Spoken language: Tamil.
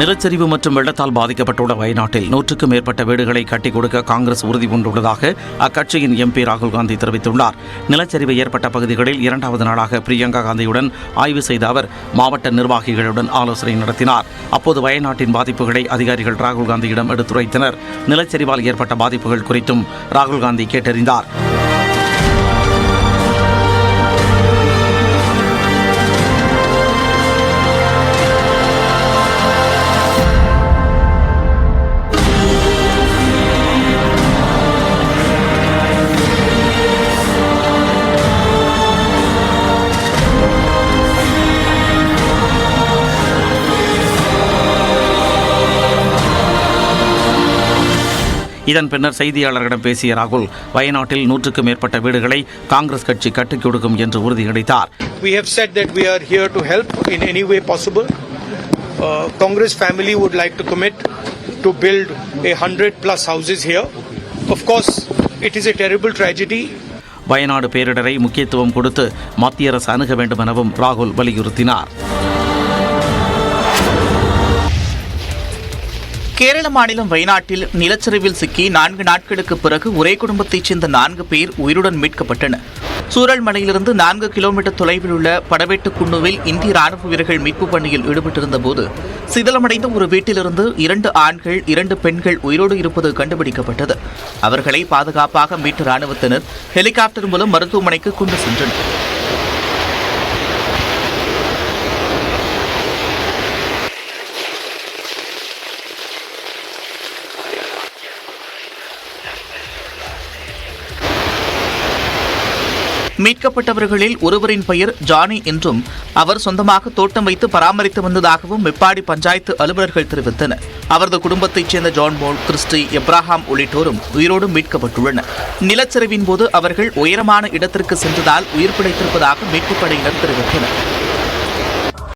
நிலச்சரிவு மற்றும் வெள்ளத்தால் பாதிக்கப்பட்டுள்ள வயநாட்டில் 100க்கும் மேற்பட்ட வீடுகளை கட்டிக் கொடுக்க காங்கிரஸ் உறுதி பூண்டுள்ளதாக அக்கட்சியின் எம்பி ராகுல் காந்தி தெரிவித்துள்ளார். நிலச்சரிவு ஏற்பட்ட பகுதிகளில் 2வது நாளாக பிரியங்கா காந்தியுடன் ஆய்வு செய்த அவர் மாவட்ட நிர்வாகிகளுடன் ஆலோசனை நடத்தினார். அப்போது வயநாட்டின் பாதிப்புகளை அதிகாரிகள் ராகுல் காந்தியிடம் எடுத்துரைத்தனர். நிலச்சரிவால் ஏற்பட்ட பாதிப்புகள் குறித்தும் ராகுல் காந்தி கேட்டறிந்தார். இதன் பின்னர் செய்தியாளர்களிடம் பேசிய ராகுல் வயநாட்டில் 100க்கும் மேற்பட்ட வீடுகளை காங்கிரஸ் கட்சி கட்டிக் கொடுக்கும் என்று உறுதியளித்தார். We have said that we are here to help in any way possible. Congress family would like to commit to build 100+ houses here. Of course, it is a terrible tragedy. Wayanad பேரிடரை முக்கியத்துவம் கொடுத்து மத்திய அரசு அணுக வேண்டும் எனவும் ராகுல் வலியுறுத்தினார். கேரள மாநிலம் வயநாட்டில் நிலச்சரிவில் சிக்கி 4 நாட்களுக்கு பிறகு ஒரே குடும்பத்தைச் சேர்ந்த 4 பேர் உயிருடன் மீட்கப்பட்டனர். சூரல்மலையிலிருந்து 4 கிலோமீட்டர் தொலைவில் உள்ள படவேட்டுக்குன்னுவில் இந்திய ராணுவ வீரர்கள் மீட்புப் பணியில் ஈடுபட்டிருந்த போது சிதிலமடைந்த ஒரு வீட்டிலிருந்து 2 ஆண்கள் 2 பெண்கள் உயிரோடு இருப்பது கண்டுபிடிக்கப்பட்டது. அவர்களை பாதுகாப்பாக மீட்ட ராணுவத்தினர் ஹெலிகாப்டர் மூலம் மருத்துவமனைக்கு கொண்டு சென்றனர். மீட்கப்பட்டவர்களில் ஒருவரின் பெயர் ஜானி என்றும் அவர் சொந்தமாக தோட்டம் வைத்து பராமரித்து வந்ததாகவும் மெப்பாடி பஞ்சாயத்து அலுவலர்கள் தெரிவித்தனர். அவரது குடும்பத்தைச் சேர்ந்த ஜான் போல், கிறிஸ்டி, எப்ராஹாம் உள்ளிட்டோரும் உயிரோடு மீட்கப்பட்டுள்ளனர். நிலச்சரிவின் போது அவர்கள் உயரமான இடத்திற்கு சென்றதால் உயிர் பிழைத்திருப்பதாக மீட்புப் படையினர் தெரிவித்தனர்.